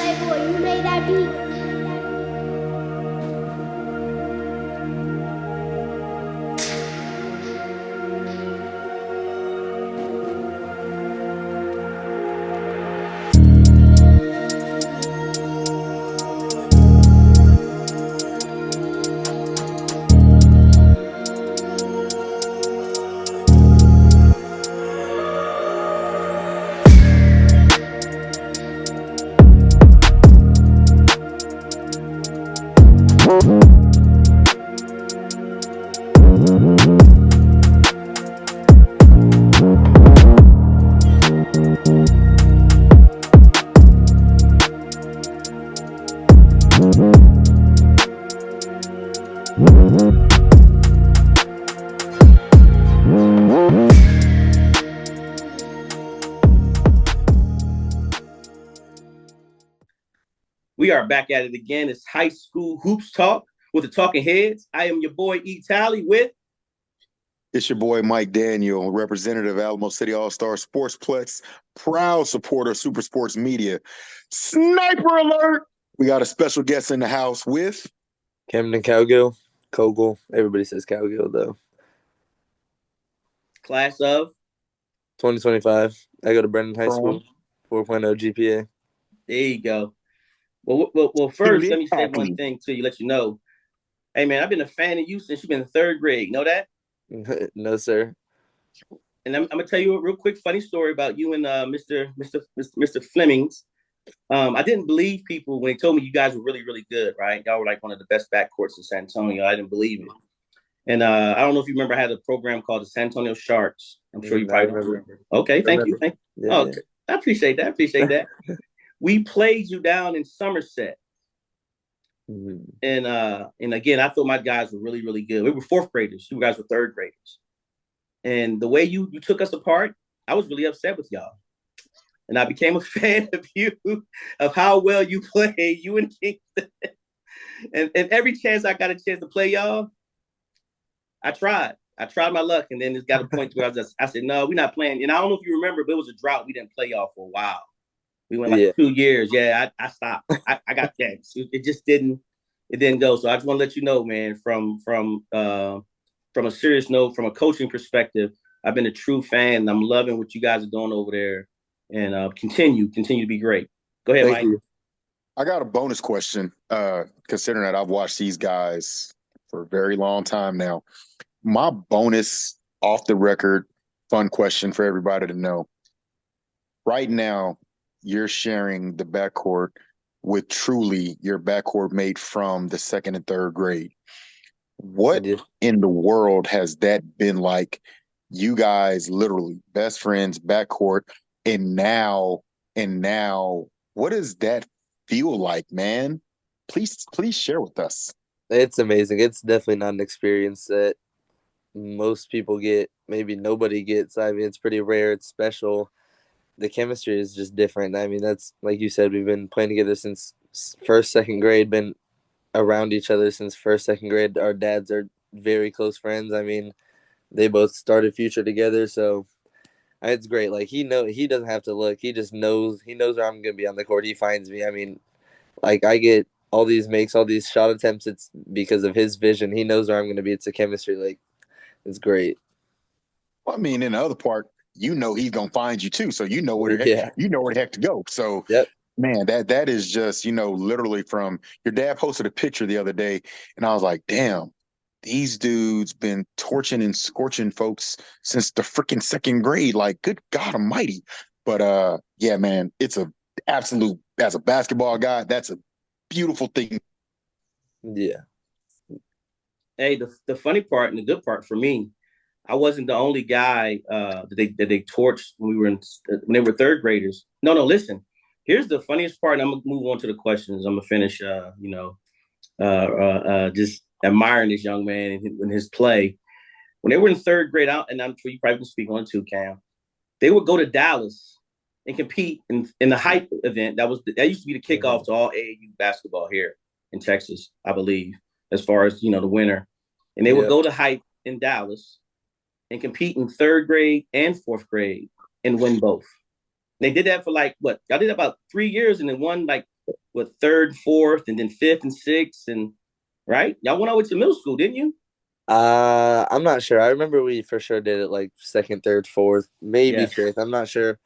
Playboy, you made that beat. We are back at it again. It's High School Hoops Talk with the Talking Heads. I am your boy E. Talley with. It's your boy Mike Daniel, representative Alamo City All-Star Sportsplex, proud supporter of Super Sports Media. Sniper alert! We got a special guest in the house with Camden, Cowgill, Cowgill. Everybody says Cowgill though. Class of 2025. I go to Brendan High School. 4.0 GPA. There you go. Well, first, let me say one thing to you, let you know. Hey, man, I've been a fan of you since you've been in third grade. Know that? No, sir. And I'm going to tell you a real quick funny story about you and Mr. Flemings. I didn't believe people when they told me you guys were really, really good, right? Y'all were like one of the best backcourts in San Antonio. I didn't believe it. And I don't know if you remember, I had a program called the San Antonio Sharks. I'm sure you probably remember. Okay, thank you. Yeah, okay. Yeah. I appreciate that. We played you down in Somerset. Mm-hmm. And again, I thought my guys were really, really good. We were fourth graders. You guys were third graders. And the way you took us apart, I was really upset with y'all. And I became a fan of you, of how well you played, you and Kingston. and every chance I got a chance to play y'all, I tried my luck. And then it got a point where I said, no, we're not playing. And I don't know if you remember, but it was a drought. We didn't play y'all for a while. We went like 2 years. Yeah, I stopped. I got that. It just didn't go. So I just want to let you know, man, from a serious note, from a coaching perspective, I've been a true fan. I'm loving what you guys are doing over there. And continue to be great. Go ahead, Mike. You. I got a bonus question, considering that I've watched these guys for a very long time now. My bonus off the record fun question for everybody to know. Right now, you're sharing the backcourt with truly your backcourt mate from the second and third grade. What in the world has that been like? You guys literally best friends, backcourt, and now, what does that feel like, man? Please share with us. It's amazing. It's definitely not an experience that most people get. Maybe nobody gets. I mean, it's pretty rare. It's special. The chemistry is just different. I mean, that's like you said, we've been playing together since first, second grade, been around each other since first, second grade. Our dads are very close friends. I mean, they both started Future together, so it's great. Like he doesn't have to look. He just knows. He knows where I'm gonna be on the court. He finds me. I mean, like I get all these makes, all these shot attempts. It's because of his vision. He knows where I'm gonna be. It's a chemistry. Like it's great. Well, I mean, in the other part, you know he's gonna find you too, so you know where the heck to go. So, man, that is just literally from your dad posted a picture the other day, and I was like, damn, these dudes been torching and scorching folks since the freaking second grade. Like, good God Almighty! But yeah, man, it's a absolute as a basketball guy, that's a beautiful thing. Yeah. Hey, the funny part and the good part for me. I wasn't the only guy that they torched when they were third graders. No, listen. Here's the funniest part. And I'm gonna move on to the questions. I'm gonna finish. Just admiring this young man and his play. When they were in third grade, and I'm sure you probably can speak on it too, Cam. They would go to Dallas and compete in the hype event. That used to be the kickoff to all AAU basketball here in Texas, I believe, as far as the winner. And they would go to hype in Dallas and compete in third grade and fourth grade and win both. They did that for I did about 3 years and then won like what, third, fourth, and then fifth and sixth, and right? Y'all went all the way to middle school, didn't you? I'm not sure. I remember we for sure did it like second, third, fourth, maybe Yes. fifth. I'm not sure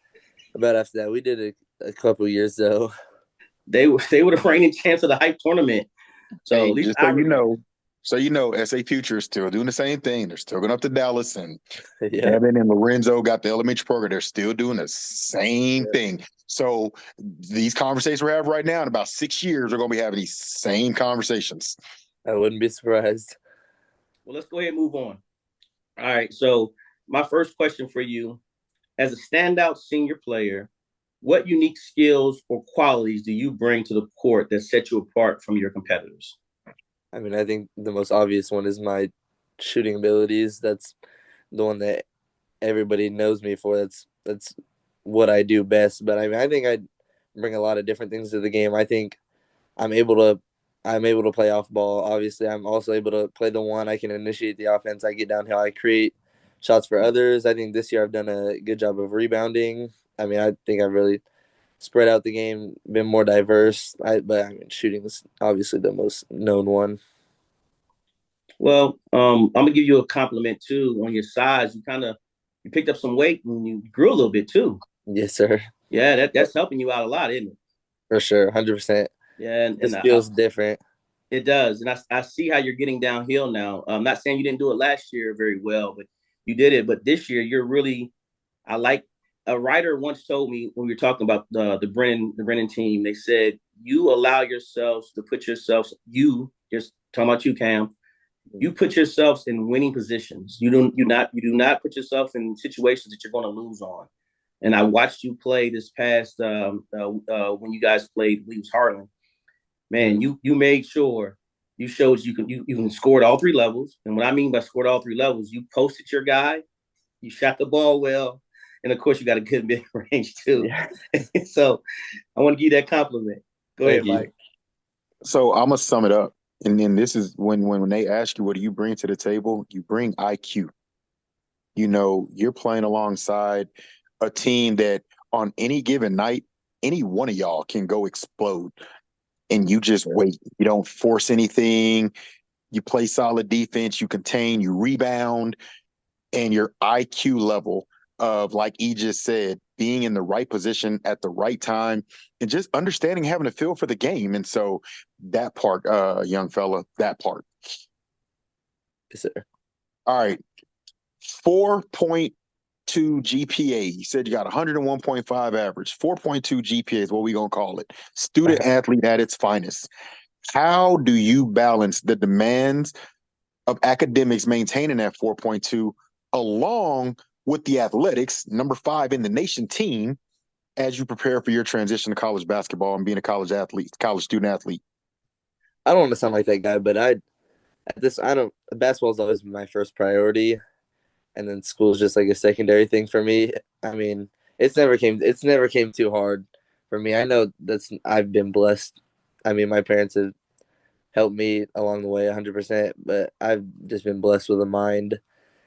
about after that. We did it a couple years though. They were the reigning champs of the hype tournament. So Hey, at least just I remember. so you know, SA Future is still doing the same thing. They're still going up to Dallas, and Yeah. Devin and Lorenzo got the elementary program. They're still doing the same thing. So these conversations we have right now, in about 6 years, we're going to be having these same conversations. I wouldn't be surprised. Well, let's go ahead and move on. All right. So my first question for you, as a standout senior player, what unique skills or qualities do you bring to the court that set you apart from your competitors? I mean, I think the most obvious one is my shooting abilities. That's the one that everybody knows me for. That's what I do best. But I mean, I think I bring a lot of different things to the game. I think I'm able to I'm able to play off ball. Obviously, I'm also able to play the one. I can initiate the offense. I get downhill. I create shots for others. I think this year I've done a good job of rebounding. I mean, I think I've really spread out the game, been more diverse. But I mean, shooting is obviously the most known one. Well, I'm gonna give you a compliment too on your size. You picked up some weight and you grew a little bit too. Yes, sir. Yeah, that's helping you out a lot, isn't it? For sure, 100%. Yeah, This feels different. it does, and I see how you're getting downhill now. I'm not saying you didn't do it last year very well, but you did it. But this year, you're really. I like a writer once told me when we were talking about the Brennan team. They said you allow yourselves to put yourselves. You just talking about you, Cam. You put yourselves in winning positions. You do not put yourself in situations that you're going to lose on. And I watched you play this past when you guys played Leaves Harlan. Man, you made sure you showed you can score at all three levels. And what I mean by scored all three levels, you posted your guy, you shot the ball well, and of course you got a good mid range too. Yeah. So I want to give you that compliment. Go Thank ahead, you. Mike. So I'm gonna sum it up, and then this is when they ask you what do you bring to the table, you bring IQ. You know, you're playing alongside a team that on any given night, any one of y'all can go explode, and you just wait. You don't force anything. You play solid defense. You contain. You rebound, and your IQ level of, like E just said, being in the right position at the right time and just understanding, having a feel for the game. And so that part, young fella, that part. Yes, sir. All right. 4.2 GPA. You said you got 101.5 average. 4.2 GPA is what we going to call it. Student athlete at its finest. How do you balance the demands of academics maintaining that 4.2 along with the athletics, number 5 in the nation team, as you prepare for your transition to college basketball and being a college athlete, college student athlete? I don't want to sound like that guy, but I don't. Basketball is always my first priority, and then school is just like a secondary thing for me. I mean, it's never came too hard for me. I know I've been blessed. I mean, my parents have helped me along the way 100%, but I've just been blessed with a mind.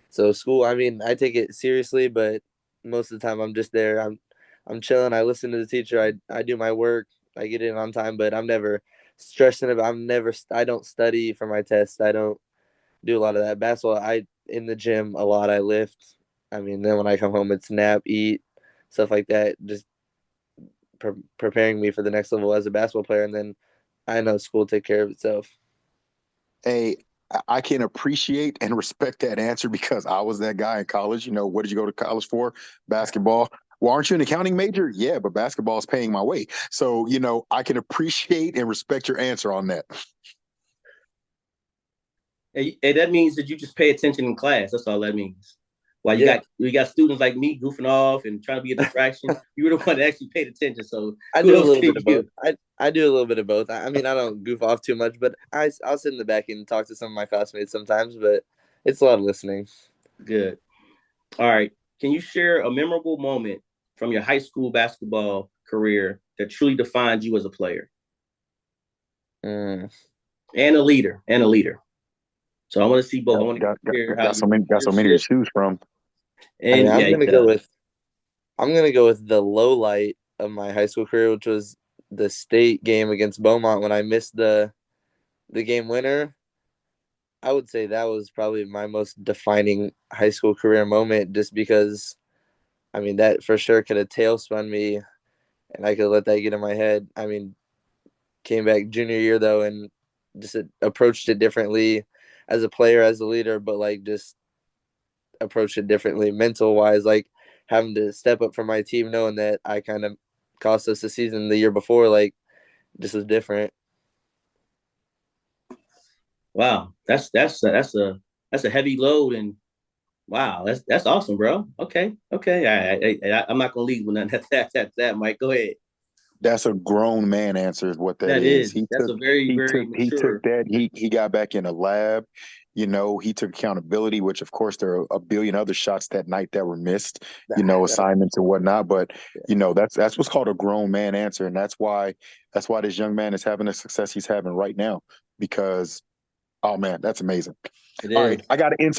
So school, I mean, I take it seriously, but most of the time I'm just there. I'm chilling. I listen to the teacher. I do my work. I get in on time, but I'm never stressing about. I don't study for my test. I don't do a lot of that. Basketball, I in the gym a lot. I lift. I mean, then when I come home, it's nap, eat, stuff like that. Just preparing me for the next level as a basketball player, and then I know school will take care of itself. Hey, I can appreciate and respect that answer because I was that guy in college. You know, what did you go to college for? Basketball. Well, aren't you an accounting major? Yeah, but basketball is paying my way. So, you know, I can appreciate and respect your answer on that. And that means that you just pay attention in class. That's all that means. While Yeah, you got students like me goofing off and trying to be a distraction, you were the one that actually paid attention. So I do a kudos little to bit of both. you. I do a little bit of both. I mean, I don't goof off too much, but I'll sit in the back and talk to some of my classmates sometimes. But it's a lot of listening. Good. All right. Can you share a memorable moment from your high school basketball career that truly defined you as a player Mm. and a leader and a leader? So I want to see both. I want to Got, got, hear how got so you many, got so many to leadership choose from. I mean, and yeah, he does. I'm gonna go with the low light of my high school career, which was the state game against Beaumont when I missed the game winner, I would say that was probably my most defining high school career moment, just because, I mean, that for sure could have tailspun me and I could let that get in my head. I mean, came back junior year though and just approached it differently as a player, as a leader, but like just approached it differently mental wise, like having to step up for my team, knowing that I kind of cost us the season the year before, like just was different. Wow, that's a heavy load, and wow, that's awesome, bro. Okay, okay. I'm not gonna leave with nothing. That, Mike. Go ahead. That's a grown man answer is what that That is. is. That's a very, very He took mature. that. He got back in the lab. He took accountability, which of course there are a billion other shots that night that were missed, assignments and whatnot. But that's what's called a grown man answer. And that's why this young man is having the success he's having right now. Because oh man, that's amazing. It All right, is.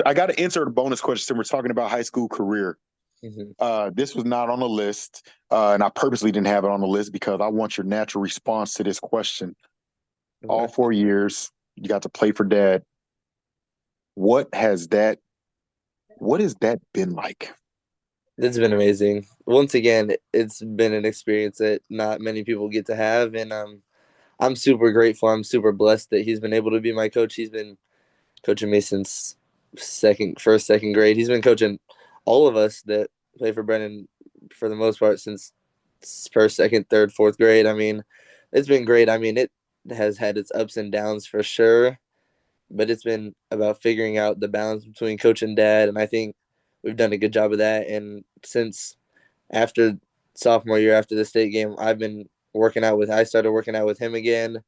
I gotta answer the bonus question. We're talking about high school career. Mm-hmm. This was not on the list, and I purposely didn't have it on the list because I want your natural response to this question. All 4 years, you got to play for dad. What has that? What has that been like? It's been amazing. Once again, it's been an experience that not many people get to have, and I'm super grateful. I'm super blessed that he's been able to be my coach. He's been coaching me since second grade. He's been coaching all of us that play for Brennan for the most part since first, second, third, fourth grade. I mean, it's been great. I mean, it has had its ups and downs for sure, but it's been about figuring out the balance between coach and dad, and I think we've done a good job of that. And since after sophomore year, after the state game, I started working out with him again.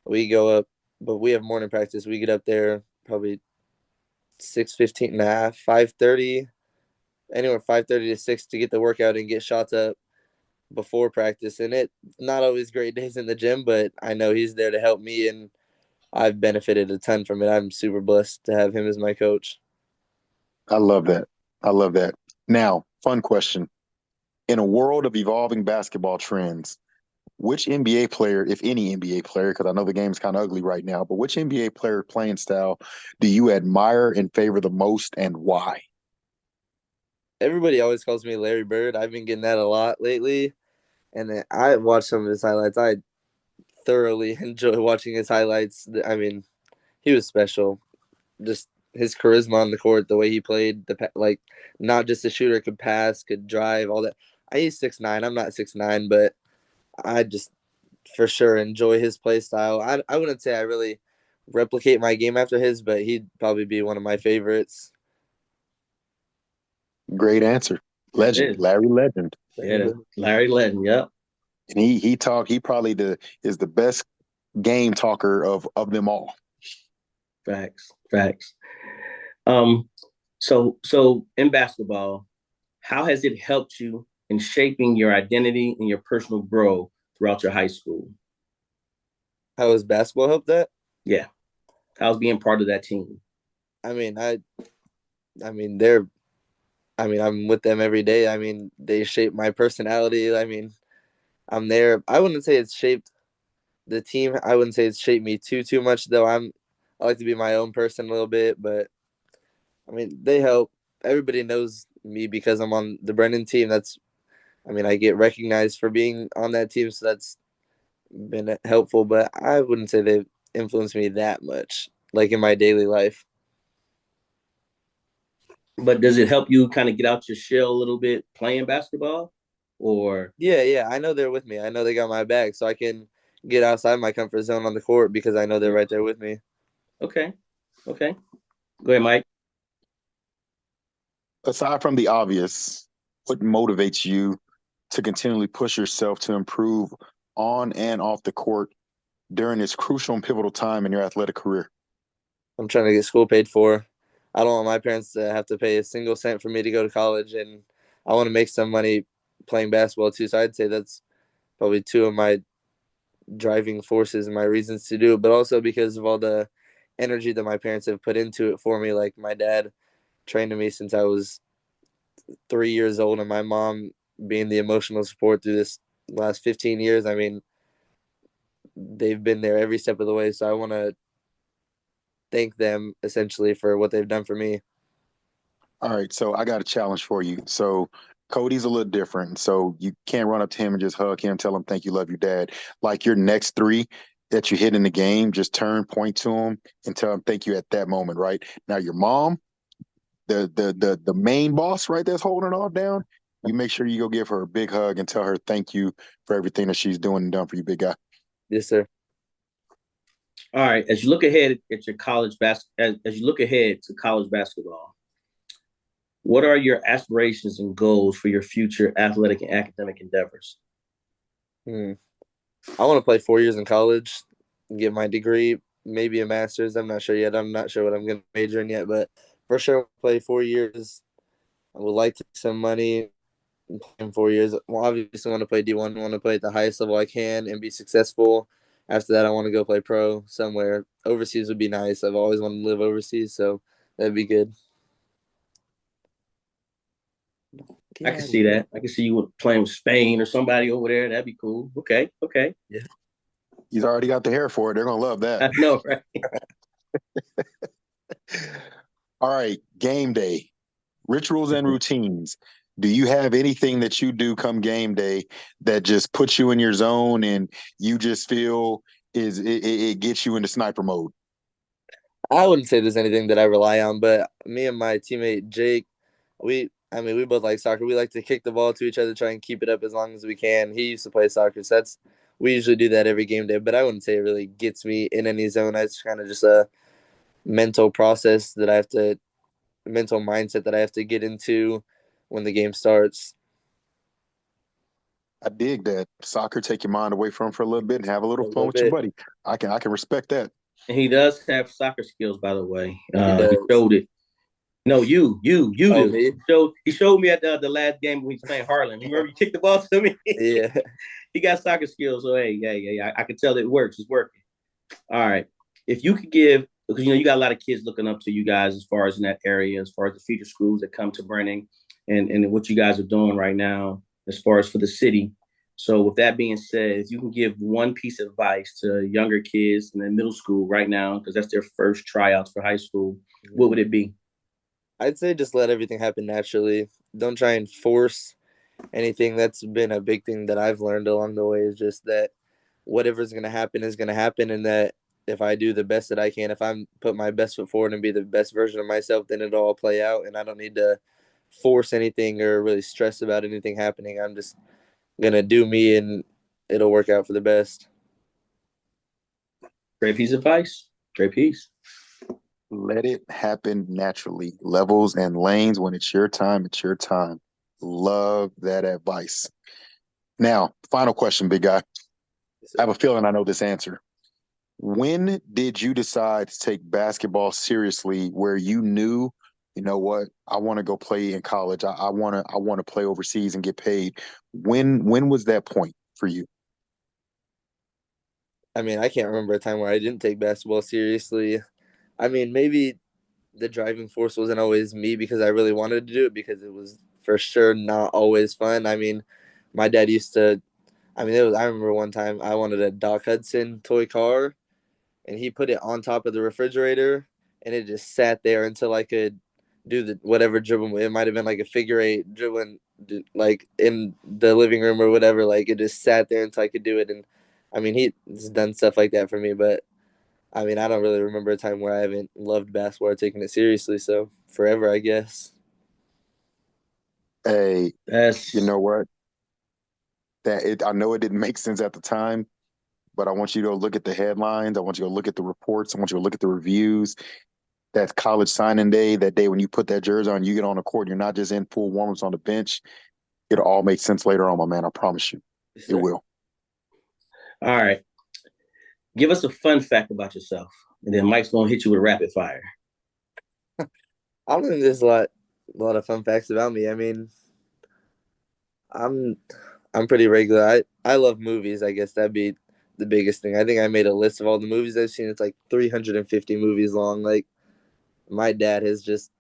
We go up, but we have morning practice. We get up there probably 6:15 and a half, 5:30, anywhere 5:30 to 6 to get the workout and get shots up before practice. And it not always great days in the gym, but I know he's there to help me, and I've benefited a ton from it. I'm super blessed to have him as my coach. I love that. I love that. Now, fun question. In a world of evolving basketball trends, which NBA player, if any NBA player, because I know the game's kind of ugly right now, but which NBA player playing style do you admire and favor the most and why? Everybody always calls me Larry Bird. I've been getting that a lot lately, and I watched some of his highlights. I thoroughly enjoy watching his highlights. I mean, he was special. Just his charisma on the court, the way he played, like not just a shooter, could pass, could drive, all that. He's 6'9". I'm not 6'9", but I just for sure enjoy his play style. I wouldn't say I really replicate my game after his, but he'd probably be one of my favorites. Great answer. That Legend, is. Larry Legend. Yeah, Larry Letton. Yep. And he probably is the best game talker of them all. Facts. Facts. Um. So in basketball, how has it helped you in shaping your identity and your personal growth throughout your high school? How has basketball helped that? Yeah. How's being part of that team? I mean, I mean, they're. I mean, I'm with them every day. I mean, they shape my personality. I mean, I'm there. I wouldn't say it's shaped the team. I wouldn't say it's shaped me too much though. I like to be my own person a little bit, but I mean, they help. Everybody knows me because I'm on the Brennan team. I mean, I get recognized for being on that team, so that's been helpful. But I wouldn't say they've influenced me that much, like in my daily life. But does it help you kind of get out your shell a little bit playing basketball? Or Yeah. I know they're with me. I know they got my back, so I can get outside my comfort zone on the court because I know they're right there with me. okay, okay. Go ahead, Mike. Aside from the obvious, what motivates you to continually push yourself to improve on and off the court during this crucial and pivotal time in your athletic career? I'm trying to get school paid for. I don't want my parents to have to pay a single cent for me to go to college, and I want to make some money playing basketball too. So I'd say that's probably two of my driving forces and my reasons to do it, but also because of all the energy that my parents have put into it for me. Like my dad trained me since I was 3 years old, and my mom being the emotional support through this last 15 years. I mean, they've been there every step of the way. So I want to thank them essentially for what they've done for me. All right, so I got a challenge for you. So Cody's a little different, so you can't run up to him and just hug him, tell him thank you, love you, dad. Like your next three that you hit in the game, just turn, point to him, and tell him thank you at that moment. Right now, your mom, the main boss, right, that's holding it all down. You make sure you go give her a big hug and tell her thank you for everything that she's doing and done for you, big guy. Yes, sir. All right. As you look ahead at your as you look ahead to college basketball, what are your aspirations and goals for your future athletic and academic endeavors? I want to play 4 years in college, get my degree, maybe a master's. I'm not sure yet. I'm not sure what I'm going to major in yet, but for sure, I'll play 4 years. I would like to make some money in 4 years. Well, obviously, I want to play D1. I want to play at the highest level I can and be successful. After that, I want to go play pro somewhere. Overseas would be nice. I've always wanted to live overseas, so that'd be good. I can see that. I can see you playing with Spain or somebody over there. That'd be cool. Okay. Yeah. He's already got the hair for it. They're gonna love that. I know, right? All right, game day. Rituals and routines. Do you have anything that you do come game day that just puts you in your zone and you just feel it gets you into sniper mode? I wouldn't say there's anything that I rely on, but me and my teammate Jake, we both like soccer. We like to kick the ball to each other, try and keep it up as long as we can. He used to play soccer, so we usually do that every game day. But I wouldn't say it really gets me in any zone. It's kind of just a mental process that mental mindset that I have to get into when the game starts. I dig that. Soccer take your mind away from for a little bit and have a little A fun little with your bit. buddy. I can respect that. And he does have soccer skills, by the way. He He does. showed it. No, you Oh, do. me? He showed me at the last game when he was playing Harlan. Remember you kicked the ball to me? Yeah. He got soccer skills. So hey, yeah. I can tell that it works. It's working. All right. If you could give, because you got a lot of kids looking up to you guys as far as in that area, as far as the feeder schools that come to Brennan and what you guys are doing right now, as far as for the city. So with that being said, if you can give one piece of advice to younger kids in the middle school right now, because that's their first tryouts for high school, what would it be? I'd say just let everything happen naturally. Don't try and force anything. That's been a big thing that I've learned along the way, is just that whatever's going to happen is going to happen, and that if I do the best that I can, if I'm put my best foot forward and be the best version of myself, then it'll all play out, and I don't need to force anything or really stress about anything happening. I'm just going to do me, and it'll work out for the best. Great piece of advice. Great piece. Let it happen naturally. Levels and lanes. When it's your time, it's your time. Love that advice. Now, final question, big guy. I have a feeling I know this answer. When did you decide to take basketball seriously where you knew, you know what, I want to go play in college. I want to play overseas and get paid. When was that point for you? I mean, I can't remember a time where I didn't take basketball seriously. I mean, maybe the driving force wasn't always me because I really wanted to do it, because it was for sure not always fun. I mean, my dad used to, I remember one time I wanted a Doc Hudson toy car, and he put it on top of the refrigerator, and it just sat there until I could do the whatever dribble. It might have been like a figure eight dribbling, like in the living room or whatever. Like it just sat there until I could do it. And I mean, he's done stuff like that for me, but I mean, I don't really remember a time where I haven't loved basketball or taken it seriously. So forever, I guess. Hey, That's you know what? I know it didn't make sense at the time, but I want you to look at the headlines. I want you to look at the reports. I want you to look at the reviews. That college signing day, that day when you put that jersey on, you get on the court, you're not just in full warm-ups on the bench. It'll all make sense later on, my man. I promise you. It will. all right. Give us a fun fact about yourself, and then Mike's gonna hit you with rapid fire. I don't think there's a lot of fun facts about me. I mean, I'm I'm pretty regular. I love movies. I guess that'd be the biggest thing. I think I made a list of all the movies I've seen. It's like 350 movies long. Like my dad has just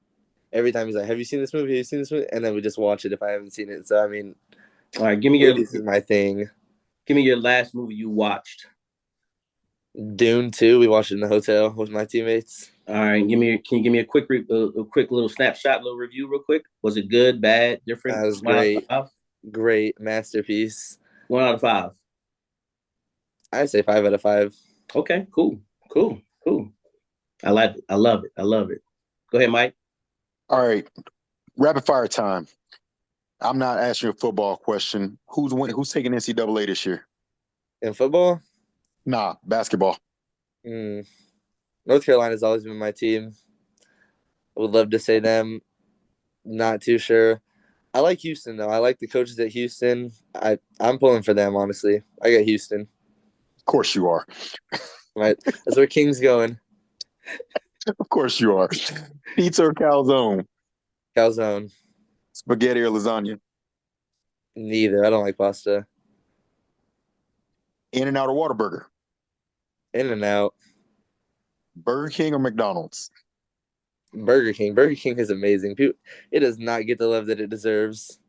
every time he's like, "Have you seen this movie? Have you seen this movie?" And then we just watch it if I haven't seen it. So I mean, All right, movies is my thing. give me your last movie you watched. Dune 2, we watched it in the hotel with my teammates. All right, can you give me a quick a quick little snapshot, little review, real quick? Was it good, bad, different? That was 1 out of great. 5. Great masterpiece. 1 out of 5. I say 5 out of 5. Okay, cool, cool, cool. I like it. I love it. I love it. Go ahead, Mike. All right, rapid fire time. I'm not asking you a football question. Who's taking NCAA this year? In football, Nah, basketball. North Carolina's always been my team. I would love to say them. Not too sure. I like Houston though. I like the coaches at Houston. I'm pulling for them honestly. I got Houston. Of course you are. Right, that's where King's going. Of course you are. Pizza or calzone? Calzone. Spaghetti or lasagna? Neither. I don't like pasta. In-N-Out or Whataburger? In and out. Burger King or McDonald's? Burger King. Burger King is amazing. It does not get the love that it deserves.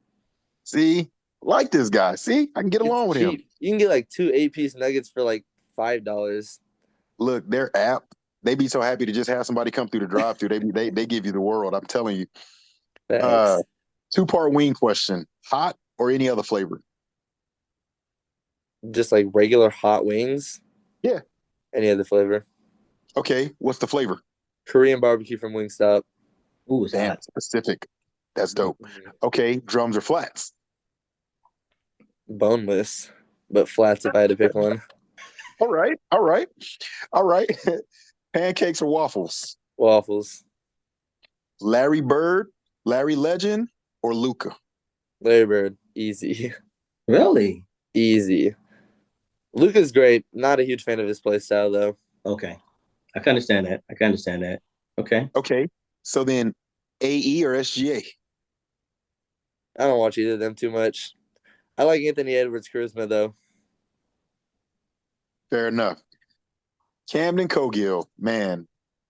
See, like this guy. See, I can get along with him. Cheap. You can get like 2 8-piece nuggets for like $5. Look, their app, they be so happy to just have somebody come through the drive-through. They give you the world. I'm telling you. Thanks. 2-part wing question: hot or any other flavor? Just like regular hot wings. Yeah. Any other flavor. Okay, what's the flavor? Korean barbecue from Wingstop. Ooh, it's Damn, hot. specific. That's dope. Okay, drums or flats? Boneless, but flats if I had to pick one. All right, all right, all right. Pancakes or waffles? Waffles. Larry Bird, Larry Legend, or Luca? Larry Bird. Easy. Really? Easy. Luca's great. Not a huge fan of his play style though. Okay. I can understand that. I can understand that. Okay. Okay, so then AE or SGA? I don't watch either of them too much. I like Anthony Edwards' charisma though. Fair enough. Camden Cowgill, man,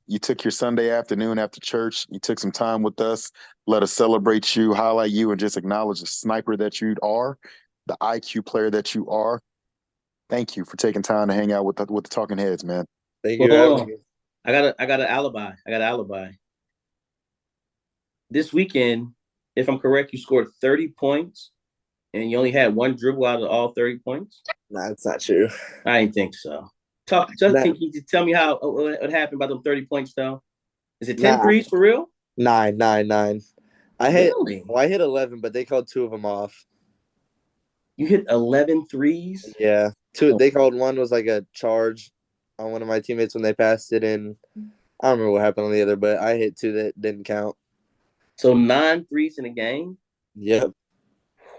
you took your Sunday afternoon after church. You took some time with us. Let us celebrate you, highlight you, and just acknowledge the sniper that you are, the IQ player that you are. Thank you for taking time to hang out with the Talking Heads, man. Thank Well, you for hold having on. me. I got an alibi. I got an alibi. This weekend, if I'm correct, you scored 30 points and you only had one dribble out of all 30 points. Nah, it's not true. I didn't think so. Can you tell me how what happened about them 30 points though? Is it 10 threes for real? 9. Really? I hit 11, but they called 2 of them off. You hit 11 threes? Yeah. They called one was like a charge on one of my teammates when they passed it in. I don't remember what happened on the other, but I hit 2 that didn't count. So 9 threes in a game? Yep.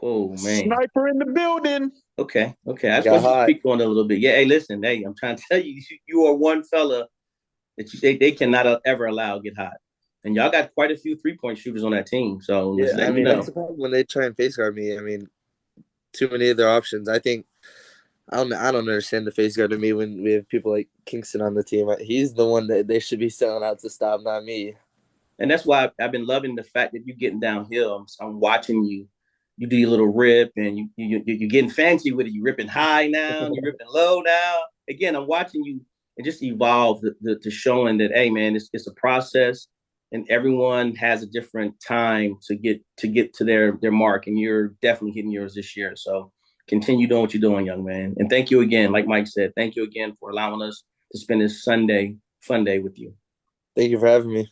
Oh man. Sniper in the building. Okay. I just Got want you to hot. speak on it a little bit. Yeah, hey, listen, hey, I'm trying to tell you, you are one fella that they cannot ever allow get hot. And y'all got quite a few 3-point shooters on that team. So just Yeah, let you know. that's the problem when they try and face guard me. I mean, too many of their options. I think I don't understand the face guard to me when we have people like Kingston on the team. He's the one that they should be selling out to stop, not me. And that's why I've been loving the fact that you're getting downhill. I'm watching you. You do your little rip, and you're getting fancy with it. You're ripping high now, you're ripping low now. Again, I'm watching you and just evolve to showing that, hey, man, it's a process, and everyone has a different time to get to their mark, and you're definitely hitting yours this year. So continue doing what you're doing, young man. And thank you again, like Mike said, thank you again for allowing us to spend this Sunday fun day with you. Thank you for having me.